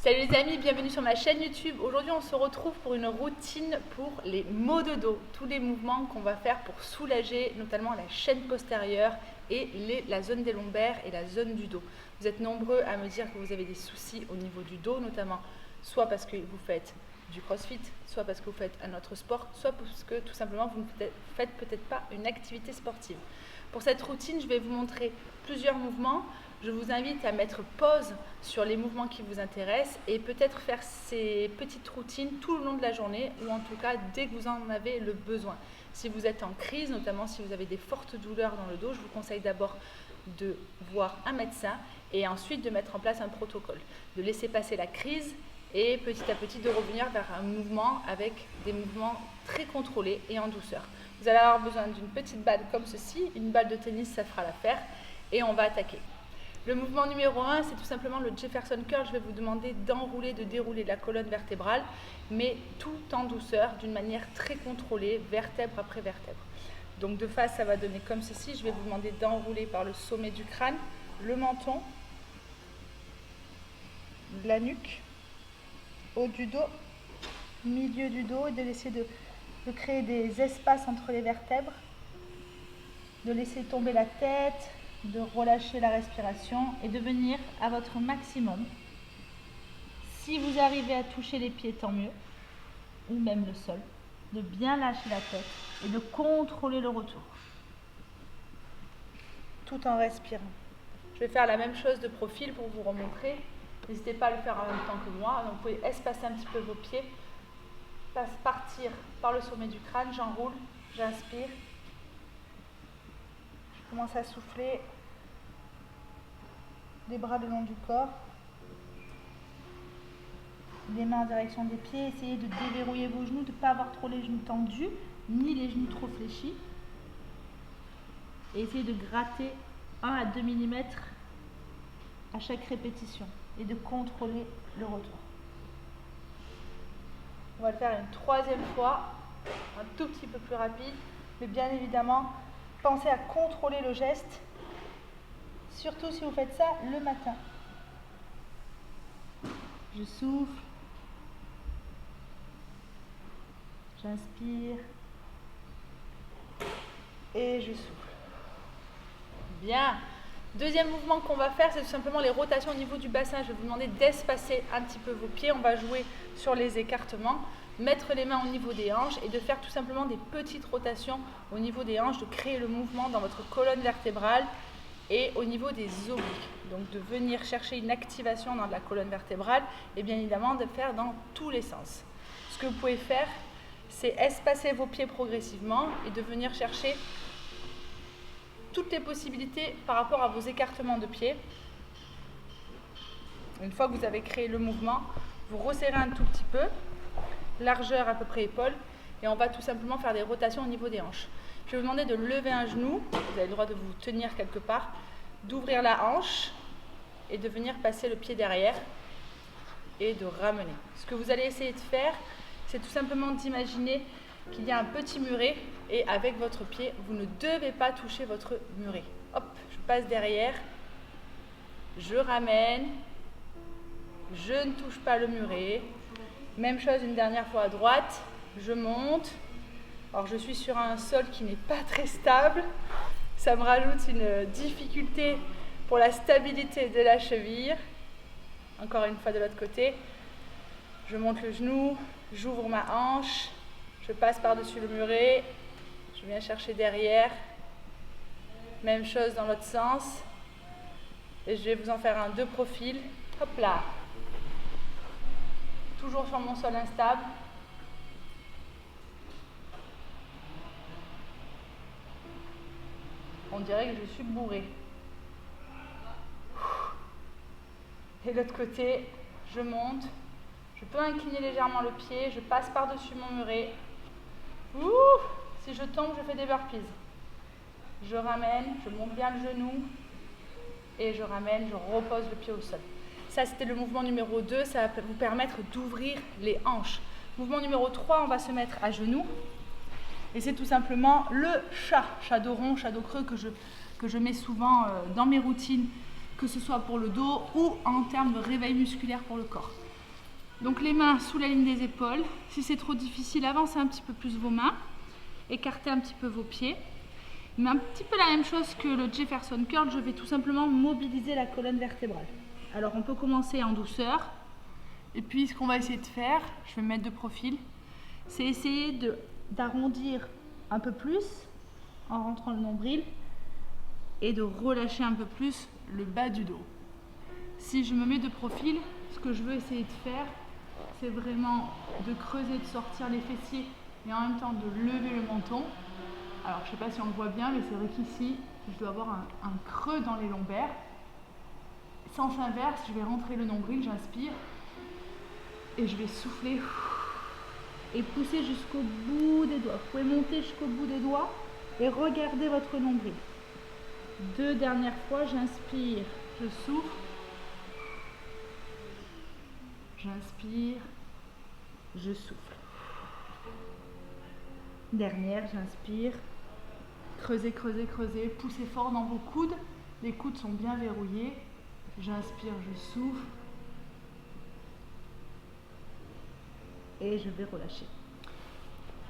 Salut les amis, bienvenue sur ma chaîne YouTube. Aujourd'hui on se retrouve pour une routine pour les maux de dos. Tous les mouvements qu'on va faire pour soulager notamment la chaîne postérieure et la zone des lombaires et la zone du dos. Vous êtes nombreux à me dire que vous avez des soucis au niveau du dos notamment, soit parce que vous faites du crossfit, soit parce que vous faites un autre sport, soit parce que tout simplement vous ne faites peut-être pas une activité sportive. Pour cette routine, je vais vous montrer plusieurs mouvements. Je vous invite à mettre pause sur les mouvements qui vous intéressent et peut-être faire ces petites routines tout le long de la journée ou en tout cas dès que vous en avez le besoin. Si vous êtes en crise, notamment si vous avez des fortes douleurs dans le dos, je vous conseille d'abord de voir un médecin et ensuite de mettre en place un protocole, de laisser passer la crise et petit à petit de revenir vers un mouvement avec des mouvements très contrôlés et en douceur. Vous allez avoir besoin d'une petite balle comme ceci, une balle de tennis, ça fera l'affaire et on va attaquer. Le mouvement numéro 1, c'est tout simplement le Jefferson Curl. Je vais vous demander d'enrouler, de dérouler la colonne vertébrale, mais tout en douceur, d'une manière très contrôlée, vertèbre après vertèbre. Donc de face, ça va donner comme ceci. Je vais vous demander d'enrouler par le sommet du crâne, le menton, la nuque, haut du dos, milieu du dos, et de laisser de créer des espaces entre les vertèbres, de laisser tomber la tête, de relâcher la respiration et de venir à votre maximum. Si vous arrivez à toucher les pieds, tant mieux, ou même le sol, de bien lâcher la tête et de contrôler le retour, tout en respirant. Je vais faire la même chose de profil pour vous remontrer. N'hésitez pas à le faire en même temps que moi. Donc, vous pouvez espacer un petit peu vos pieds, partir par le sommet du crâne, j'enroule, j'inspire. Je commence à souffler. Les bras le long du corps, les mains en direction des pieds, essayez de déverrouiller vos genoux, de ne pas avoir trop les genoux tendus, ni les genoux trop fléchis. Et essayez de gratter 1 à 2 mm à chaque répétition et de contrôler le retour. On va le faire une troisième fois, un tout petit peu plus rapide, mais bien évidemment, pensez à contrôler le geste. Surtout si vous faites ça le matin. Je souffle. J'inspire. Et je souffle. Bien. Deuxième mouvement qu'on va faire, c'est tout simplement les rotations au niveau du bassin. Je vais vous demander d'espacer un petit peu vos pieds. On va jouer sur les écartements. Mettre les mains au niveau des hanches et de faire tout simplement des petites rotations au niveau des hanches, de créer le mouvement dans votre colonne vertébrale et au niveau des obliques, donc de venir chercher une activation dans la colonne vertébrale et bien évidemment de faire dans tous les sens. Ce que vous pouvez faire, c'est espacer vos pieds progressivement et de venir chercher toutes les possibilités par rapport à vos écartements de pieds. Une fois que vous avez créé le mouvement, vous resserrez un tout petit peu, largeur à peu près épaule, et on va tout simplement faire des rotations au niveau des hanches. Je vais vous demander de lever un genou, vous avez le droit de vous tenir quelque part, d'ouvrir la hanche et de venir passer le pied derrière et de ramener. Ce que vous allez essayer de faire, c'est tout simplement d'imaginer qu'il y a un petit muret et avec votre pied, vous ne devez pas toucher votre muret. Hop, je passe derrière, je ramène, je ne touche pas le muret. Même chose une dernière fois à droite, je monte. Alors je suis sur un sol qui n'est pas très stable, ça me rajoute une difficulté pour la stabilité de la cheville. Encore une fois de l'autre côté, je monte le genou, j'ouvre ma hanche, je passe par-dessus le muret, je viens chercher derrière. Même chose dans l'autre sens. Et je vais vous en faire un de profil. Hop là. Toujours sur mon sol instable. On dirait que je suis bourrée. Et de l'autre côté, je monte. Je peux incliner légèrement le pied. Je passe par-dessus mon muret. Ouh, si je tombe, je fais des burpees. Je ramène, je monte bien le genou. Et je ramène, je repose le pied au sol. Ça, c'était le mouvement numéro 2. Ça va vous permettre d'ouvrir les hanches. Mouvement numéro 3, on va se mettre à genoux. Et c'est tout simplement le chat dos rond, chat dos creux que je mets souvent dans mes routines, que ce soit pour le dos ou en termes de réveil musculaire pour le corps. Donc les mains sous la ligne des épaules. Si c'est trop difficile, avancez un petit peu plus vos mains. Écartez un petit peu vos pieds. Mais un petit peu la même chose que le Jefferson Curl, je vais tout simplement mobiliser la colonne vertébrale. Alors on peut commencer en douceur. Et puis ce qu'on va essayer de faire, je vais me mettre de profil, c'est essayer d'arrondir un peu plus en rentrant le nombril et de relâcher un peu plus le bas du dos. Si je me mets de profil, ce que je veux essayer de faire, c'est vraiment de creuser, de sortir les fessiers et en même temps de lever le menton. Alors je ne sais pas si on le voit bien, mais c'est vrai qu'ici, je dois avoir un creux dans les lombaires. Sens inverse, je vais rentrer le nombril, j'inspire et je vais souffler et pousser jusqu'au bout des doigts. Vous pouvez monter jusqu'au bout des doigts et regarder votre nombril. 2 dernières fois, j'inspire, je souffle. J'inspire, je souffle. Dernière, j'inspire. Creusez, creusez, creusez. Poussez fort dans vos coudes. Les coudes sont bien verrouillés. J'inspire, je souffle. Et je vais relâcher.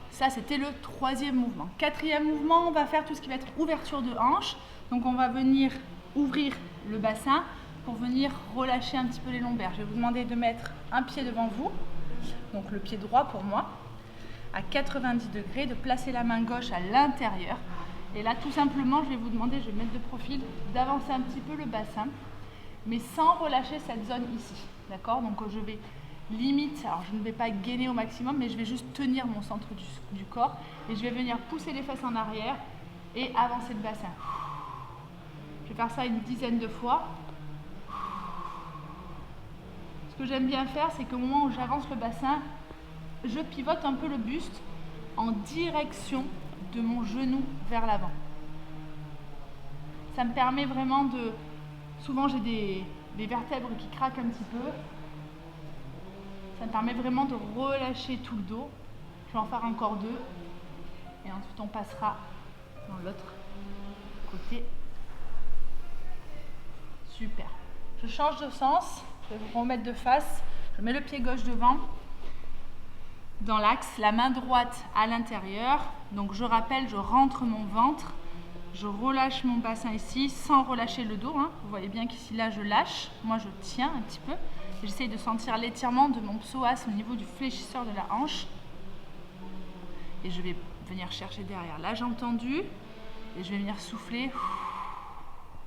Ça, c'était le 3e mouvement. 4e mouvement, on va faire tout ce qui va être ouverture de hanche. Donc, on va venir ouvrir le bassin pour venir relâcher un petit peu les lombaires. Je vais vous demander de mettre un pied devant vous, donc le pied droit pour moi, à 90 degrés, de placer la main gauche à l'intérieur. Et là, tout simplement, je vais vous demander, je vais mettre de profil, d'avancer un petit peu le bassin, mais sans relâcher cette zone ici. D'accord? Donc, je vais limite, alors je ne vais pas gainer au maximum, mais je vais juste tenir mon centre du corps et je vais venir pousser les fesses en arrière et avancer le bassin. Je vais faire ça une dizaine de fois. Ce que j'aime bien faire, c'est qu'au moment où j'avance le bassin, je pivote un peu le buste en direction de mon genou vers l'avant. Ça me permet vraiment de... Souvent j'ai des vertèbres qui craquent un petit peu. Ça me permet vraiment de relâcher tout le dos. Je vais en faire encore 2. Et ensuite on passera dans l'autre côté. Super. Je change de sens. Je vais vous remettre de face. Je mets le pied gauche devant, dans l'axe, la main droite à l'intérieur. Donc je rappelle, je rentre mon ventre. Je relâche mon bassin ici sans relâcher le dos. Vous voyez bien qu'ici, là, je lâche. Moi, je tiens un petit peu. J'essaye de sentir l'étirement de mon psoas au niveau du fléchisseur de la hanche. Et je vais venir chercher derrière la jambe tendue. Et je vais venir souffler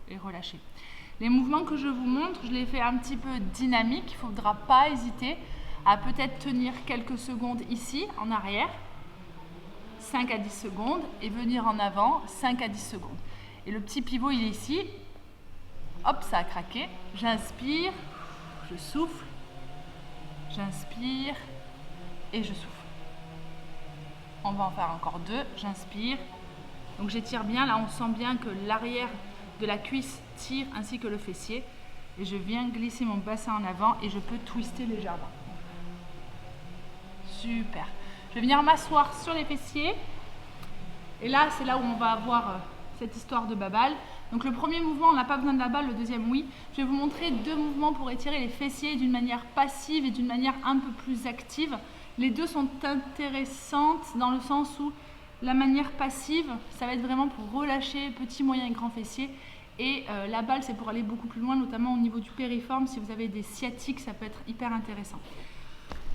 et relâcher. Les mouvements que je vous montre, je les fais un petit peu dynamiques. Il ne faudra pas hésiter à peut-être tenir quelques secondes ici, en arrière. 5 à 10 secondes. Et venir en avant, 5 à 10 secondes. Et le petit pivot, il est ici. Hop, ça a craqué. J'inspire. Je souffle, j'inspire et je souffle. On va en faire encore 2, j'inspire. Donc j'étire bien, là on sent bien que l'arrière de la cuisse tire ainsi que le fessier. Et je viens glisser mon bassin en avant et je peux twister légèrement. Super. Je vais venir m'asseoir sur les fessiers. Et là, c'est là où on va avoir cette histoire de babale. Donc le premier mouvement, on n'a pas besoin de la balle, le deuxième, oui. Je vais vous montrer 2 mouvements pour étirer les fessiers d'une manière passive et d'une manière un peu plus active. Les 2 sont intéressantes dans le sens où la manière passive, ça va être vraiment pour relâcher petit, moyen et grand fessier. Et la balle, c'est pour aller beaucoup plus loin, notamment au niveau du périforme. Si vous avez des sciatiques, ça peut être hyper intéressant.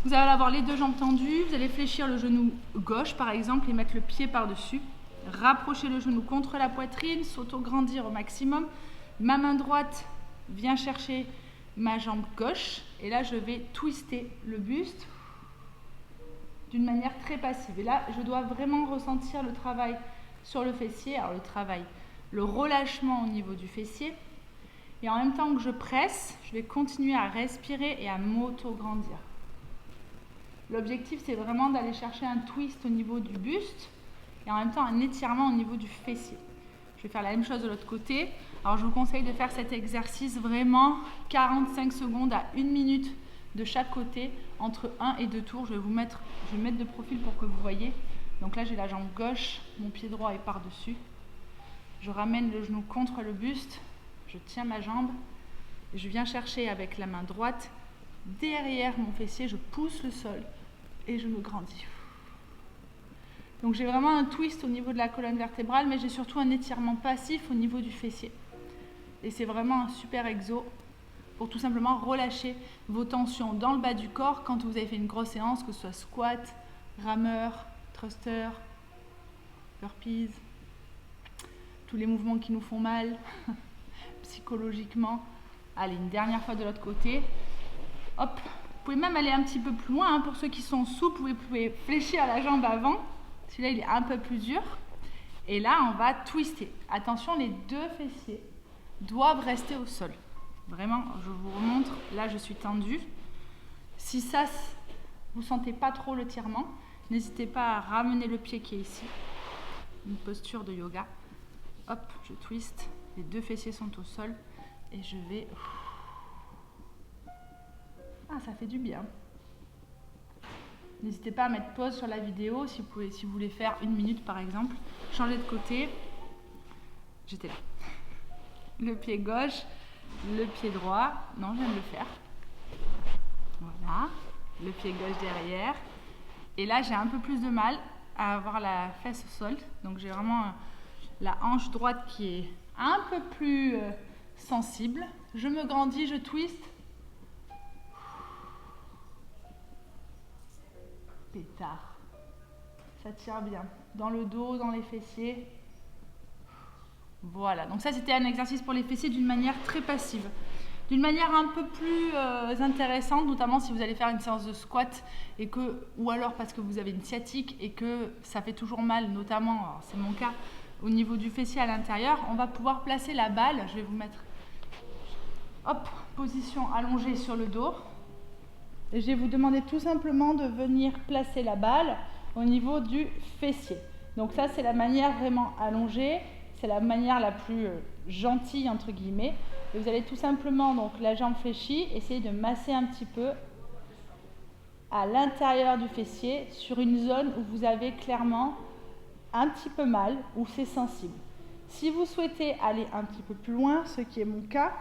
Vous allez avoir les 2 jambes tendues. Vous allez fléchir le genou gauche, par exemple, et mettre le pied par-dessus. Rapprocher le genou contre la poitrine, s'auto-grandir au maximum. Ma main droite vient chercher ma jambe gauche. Et là, je vais twister le buste d'une manière très passive. Et là, je dois vraiment ressentir le travail sur le fessier. Alors, le relâchement au niveau du fessier. Et en même temps que je presse, je vais continuer à respirer et à m'auto-grandir. L'objectif, c'est vraiment d'aller chercher un twist au niveau du buste. Et en même temps un étirement au niveau du fessier. Je vais faire la même chose de l'autre côté. Alors je vous conseille de faire cet exercice vraiment 45 secondes à 1 minute de chaque côté, entre 1 et 2 tours. Je vais me mettre de profil pour que vous voyez. Donc là j'ai la jambe gauche, mon pied droit est par-dessus. Je ramène le genou contre le buste, je tiens ma jambe, et je viens chercher avec la main droite derrière mon fessier, je pousse le sol et je me grandis. Donc j'ai vraiment un twist au niveau de la colonne vertébrale, mais j'ai surtout un étirement passif au niveau du fessier. Et c'est vraiment un super exo pour tout simplement relâcher vos tensions dans le bas du corps quand vous avez fait une grosse séance, que ce soit squat, rameur, thruster, burpees, tous les mouvements qui nous font mal psychologiquement. Allez, une dernière fois de l'autre côté. Hop, vous pouvez même aller un petit peu plus loin, hein. Pour ceux qui sont souples, vous pouvez fléchir la jambe avant. Celui-là, il est un peu plus dur. Et là, on va twister. Attention, les deux fessiers doivent rester au sol. Vraiment, je vous remontre. Là, je suis tendue. Si ça, vous ne sentez pas trop le tirement, n'hésitez pas à ramener le pied qui est ici. Une posture de yoga. Hop, je twiste. Les deux fessiers sont au sol. Et je vais... Ah, ça fait du bien. N'hésitez pas à mettre pause sur la vidéo si vous voulez faire 1 minute par exemple. Changer de côté. J'étais là. Le pied gauche, le pied droit. Non, je viens de le faire. Voilà. Le pied gauche derrière. Et là, j'ai un peu plus de mal à avoir la fesse au sol. Donc, j'ai vraiment la hanche droite qui est un peu plus sensible. Je me grandis, je twist. Pétard. Ça tire bien. Dans le dos, dans les fessiers. Voilà. Donc ça, c'était un exercice pour les fessiers d'une manière très passive. D'une manière un peu plus intéressante, notamment si vous allez faire une séance de squat ou alors parce que vous avez une sciatique et que ça fait toujours mal, notamment, c'est mon cas, au niveau du fessier à l'intérieur, on va pouvoir placer la balle. Je vais vous mettre, hop, position allongée sur le dos. Et je vais vous demander tout simplement de venir placer la balle au niveau du fessier. Donc ça, c'est la manière vraiment allongée. C'est la manière la plus gentille, entre guillemets. Et vous allez tout simplement, donc la jambe fléchie, essayer de masser un petit peu à l'intérieur du fessier sur une zone où vous avez clairement un petit peu mal, où c'est sensible. Si vous souhaitez aller un petit peu plus loin, ce qui est mon cas,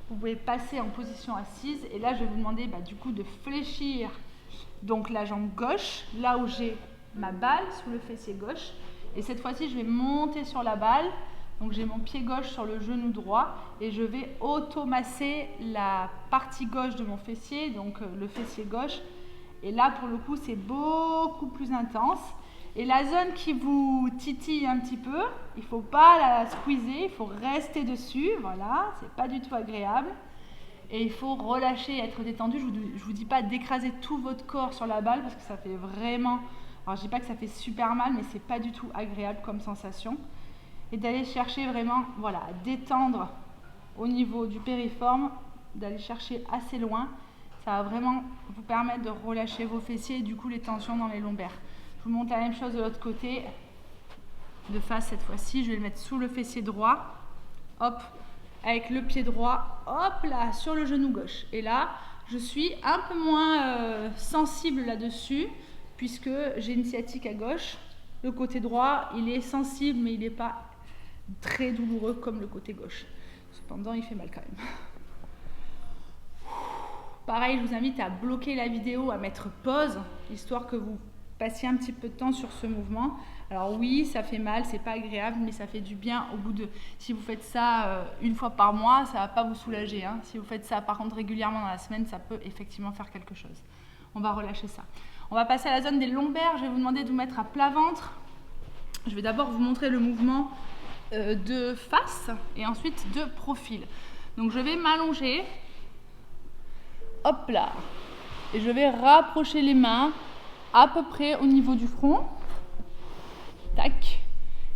vous pouvez passer en position assise et là je vais vous demander du coup de fléchir donc la jambe gauche, là où j'ai ma balle sous le fessier gauche, et cette fois-ci je vais monter sur la balle, donc j'ai mon pied gauche sur le genou droit et je vais auto-masser la partie gauche de mon fessier, donc le fessier gauche, et là pour le coup c'est beaucoup plus intense. Et la zone qui vous titille un petit peu, il ne faut pas la squeezer, il faut rester dessus, voilà, c'est pas du tout agréable. Et il faut relâcher, être détendu. Je vous dis pas d'écraser tout votre corps sur la balle parce que ça fait vraiment... Alors je dis pas que ça fait super mal, mais c'est pas du tout agréable comme sensation. Et d'aller chercher vraiment, voilà, à détendre au niveau du périforme, d'aller chercher assez loin. Ça va vraiment vous permettre de relâcher vos fessiers et du coup les tensions dans les lombaires. Je vous montre la même chose de l'autre côté, de face cette fois-ci. Je vais le mettre sous le fessier droit, hop, avec le pied droit, hop là, sur le genou gauche. Et là, je suis un peu moins sensible là-dessus, puisque j'ai une sciatique à gauche. Le côté droit, il est sensible, mais il n'est pas très douloureux comme le côté gauche. Cependant, il fait mal quand même. Pareil, je vous invite à bloquer la vidéo, à mettre pause, histoire que vous passiez un petit peu de temps sur ce mouvement. Alors oui, ça fait mal, c'est pas agréable, mais ça fait du bien au bout de... Si vous faites ça une fois par mois, ça va pas vous soulager, hein. Si vous faites ça par contre régulièrement dans la semaine, ça peut effectivement faire quelque chose. On va relâcher ça. On va passer à la zone des lombaires. Je vais vous demander de vous mettre à plat ventre. Je vais d'abord vous montrer le mouvement de face et ensuite de profil. Donc je vais m'allonger. Hop là. Et je vais rapprocher les mains à peu près au niveau du front. Tac.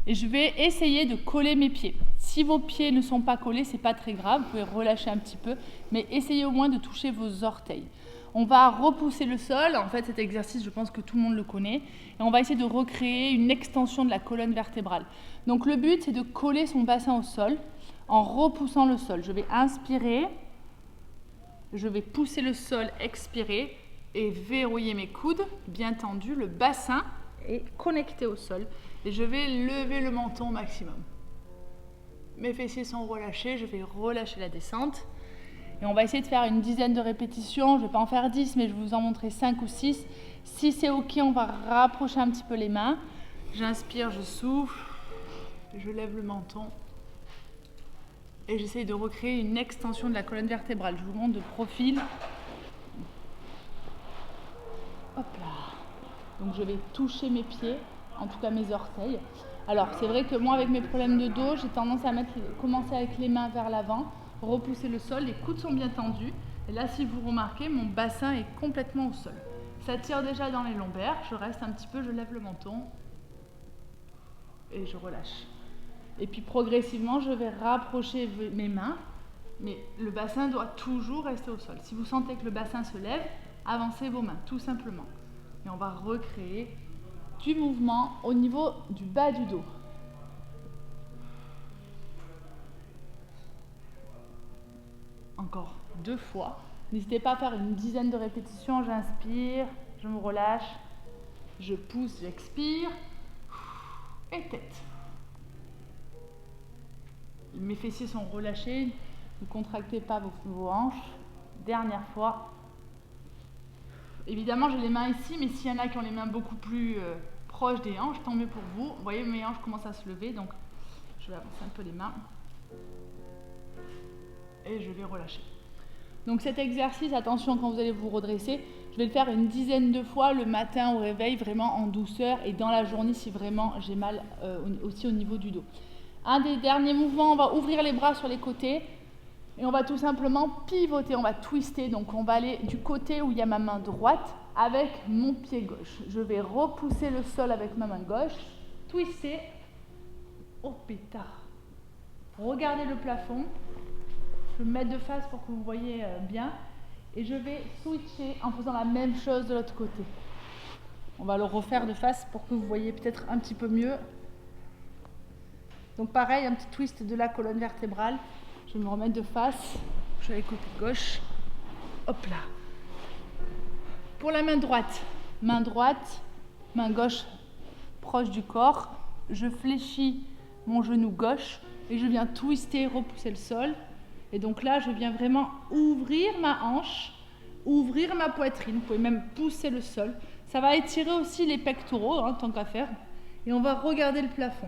Et je vais essayer de coller mes pieds. Si vos pieds ne sont pas collés, c'est pas très grave, vous pouvez relâcher un petit peu, mais essayez au moins de toucher vos orteils. On va repousser le sol. En fait, cet exercice, je pense que tout le monde le connaît. Et on va essayer de recréer une extension de la colonne vertébrale. Donc le but, c'est de coller son bassin au sol en repoussant le sol. Je vais inspirer, je vais pousser le sol, expirer et verrouiller mes coudes, bien tendus, le bassin est connecté au sol. Et je vais lever le menton au maximum. Mes fessiers sont relâchés, je vais relâcher la descente. Et on va essayer de faire une dizaine de répétitions. Je ne vais pas en faire 10, mais je vais vous en montrer 5 ou 6. Si c'est OK, on va rapprocher un petit peu les mains. J'inspire, je souffle, je lève le menton. Et j'essaye de recréer une extension de la colonne vertébrale. Je vous montre de profil. Hop là. Donc je vais toucher mes pieds, en tout cas mes orteils. Alors c'est vrai que moi avec mes problèmes de dos, j'ai tendance à commencer avec les mains vers l'avant, repousser le sol, les coudes sont bien tendus. Et là si vous remarquez, mon bassin est complètement au sol. Ça tire déjà dans les lombaires, je reste un petit peu, je lève le menton et je relâche. Et puis progressivement, je vais rapprocher mes mains, mais le bassin doit toujours rester au sol. Si vous sentez que le bassin se lève, avancez vos mains, tout simplement. Et on va recréer du mouvement au niveau du bas du dos. Encore 2 fois. N'hésitez pas à faire une dizaine de répétitions. J'inspire, je me relâche, je pousse, j'expire, et tête. Mes fessiers sont relâchés, ne contractez pas vos hanches. Dernière fois. Évidemment, j'ai les mains ici, mais s'il y en a qui ont les mains beaucoup plus proches des hanches, tant mieux pour vous. Vous voyez, mes hanches commencent à se lever, donc je vais avancer un peu les mains. Et je vais relâcher. Donc cet exercice, attention quand vous allez vous redresser, je vais le faire une dizaine de fois le matin au réveil, vraiment en douceur, et dans la journée si vraiment j'ai mal aussi au niveau du dos. Un des derniers mouvements, on va ouvrir les bras sur les côtés et on va tout simplement pivoter, on va twister. Donc on va aller du côté où il y a ma main droite avec mon pied gauche. Je vais repousser le sol avec ma main gauche, twister, oh pétard. Regardez le plafond, je vais me mettre de face pour que vous voyez bien et je vais switcher en faisant la même chose de l'autre côté. On va le refaire de face pour que vous voyez peut-être un petit peu mieux. Donc pareil, un petit twist de la colonne vertébrale. Je vais me remettre de face. Je vais côté gauche. Hop là. Pour la main droite, main gauche proche du corps. Je fléchis mon genou gauche et je viens twister, repousser le sol. Et donc là, je viens vraiment ouvrir ma hanche, ouvrir ma poitrine. Vous pouvez même pousser le sol. Ça va étirer aussi les pectoraux, tant qu'à faire. Et on va regarder le plafond.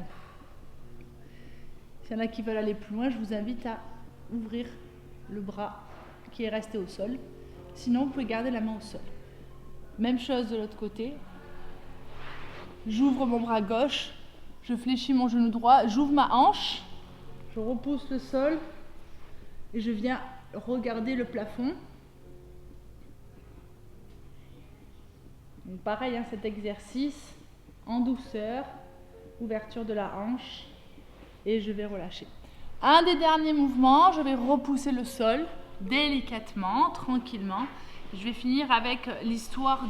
S'il y en a qui veulent aller plus loin, je vous invite à ouvrir le bras qui est resté au sol. Sinon, vous pouvez garder la main au sol. Même chose de l'autre côté. J'ouvre mon bras gauche, je fléchis mon genou droit, j'ouvre ma hanche, je repousse le sol et je viens regarder le plafond. Donc pareil, cet exercice en douceur, ouverture de la hanche. Et je vais relâcher. Un des derniers mouvements, je vais repousser le sol délicatement, tranquillement. Je vais finir avec l'histoire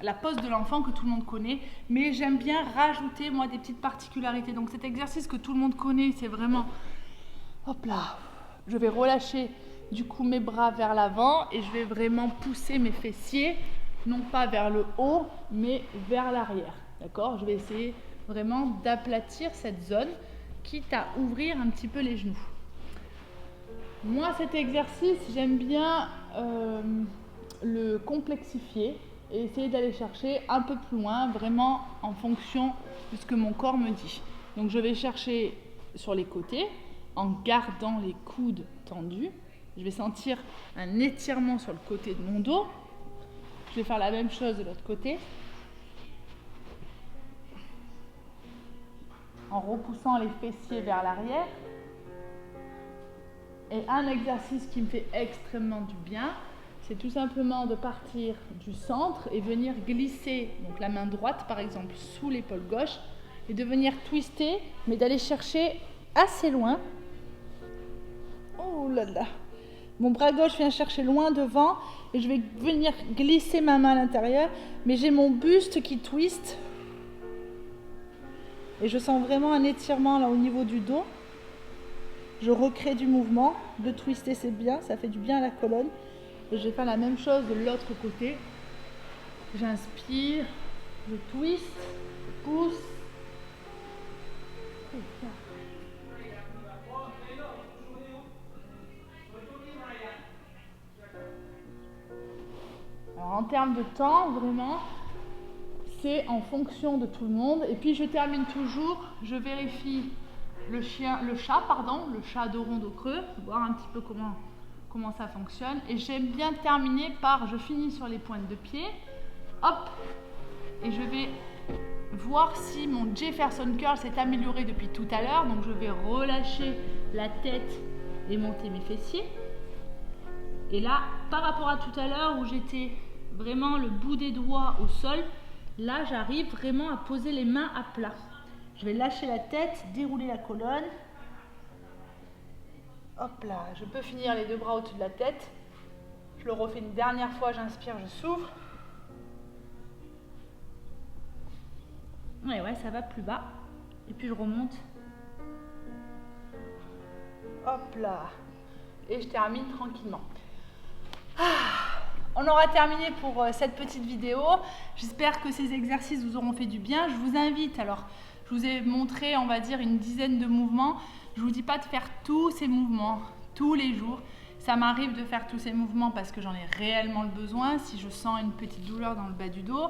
la pose de l'enfant que tout le monde connaît, mais j'aime bien rajouter moi des petites particularités. Donc cet exercice que tout le monde connaît, c'est vraiment, hop là, je vais relâcher du coup mes bras vers l'avant et je vais vraiment pousser mes fessiers, non pas vers le haut, mais vers l'arrière. D'accord ? Je vais essayer vraiment d'aplatir cette zone, quitte à ouvrir un petit peu les genoux. Moi, cet exercice, j'aime bien le complexifier et essayer d'aller chercher un peu plus loin, vraiment en fonction de ce que mon corps me dit. Donc, je vais chercher sur les côtés, en gardant les coudes tendus. Je vais sentir un étirement sur le côté de mon dos. Je vais faire la même chose de l'autre côté. En repoussant les fessiers vers l'arrière. Et un exercice qui me fait extrêmement du bien, c'est tout simplement de partir du centre et venir glisser, donc la main droite par exemple, sous l'épaule gauche, et de venir twister, mais d'aller chercher assez loin. Oh là là! Mon bras gauche vient chercher loin devant, et je vais venir glisser ma main à l'intérieur, mais j'ai mon buste qui twiste. Et je sens vraiment un étirement là au niveau du dos. Je recrée du mouvement. De twister, c'est bien, ça fait du bien à la colonne. Et je vais faire la même chose de l'autre côté. J'inspire, je twist, je pousse. Alors en termes de temps, vraiment, c'est en fonction de tout le monde. Et puis je termine toujours, je vérifie le chat dos rond dos creux, voir un petit peu comment ça fonctionne. Et j'aime bien terminer par, je finis sur les pointes de pied, hop, et je vais voir si mon Jefferson Curl s'est amélioré depuis tout à l'heure. Donc je vais relâcher la tête et monter mes fessiers. Et là, par rapport à tout à l'heure où j'étais vraiment le bout des doigts au sol, là j'arrive vraiment à poser les mains à plat. Je vais lâcher la tête, dérouler la colonne. Hop là, je peux finir les deux bras au-dessus de la tête. Je le refais une dernière fois, j'inspire, je souffle. Ouais, ça va plus bas. Et puis je remonte. Hop là. Et je termine tranquillement. On aura terminé pour cette petite vidéo. J'espère que ces exercices vous auront fait du bien. Je vous invite, alors je vous ai montré, on va dire, une dizaine de mouvements. Je ne vous dis pas de faire tous ces mouvements tous les jours. Ça m'arrive de faire tous ces mouvements parce que j'en ai réellement le besoin, si je sens une petite douleur dans le bas du dos.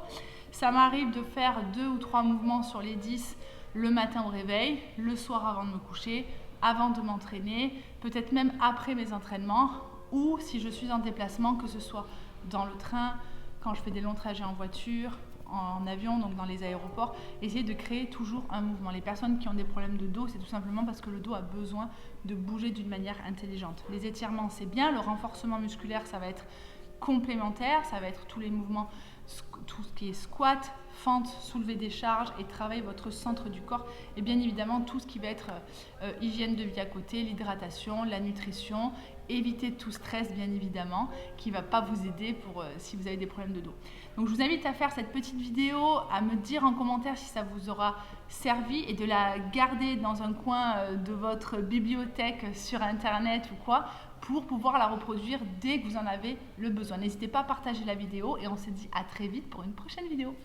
Ça m'arrive de faire 2 ou 3 mouvements sur les 10 le matin au réveil, le soir avant de me coucher, avant de m'entraîner, peut-être même après mes entraînements, ou si je suis en déplacement, que ce soit dans le train, quand je fais des longs trajets en voiture, en avion, donc dans les aéroports, essayer de créer toujours un mouvement. Les personnes qui ont des problèmes de dos, c'est tout simplement parce que le dos a besoin de bouger d'une manière intelligente. Les étirements, c'est bien, le renforcement musculaire, ça va être complémentaire, ça va être tous les mouvements, tout ce qui est squat, fente, soulever des charges et travailler votre centre du corps, et bien évidemment tout ce qui va être hygiène de vie à côté, l'hydratation, la nutrition, éviter tout stress bien évidemment, qui ne va pas vous aider pour si vous avez des problèmes de dos. Donc je vous invite à faire cette petite vidéo, à me dire en commentaire si ça vous aura servi et de la garder dans un coin de votre bibliothèque sur internet ou quoi, pour pouvoir la reproduire dès que vous en avez le besoin. N'hésitez pas à partager la vidéo et on se dit à très vite pour une prochaine vidéo.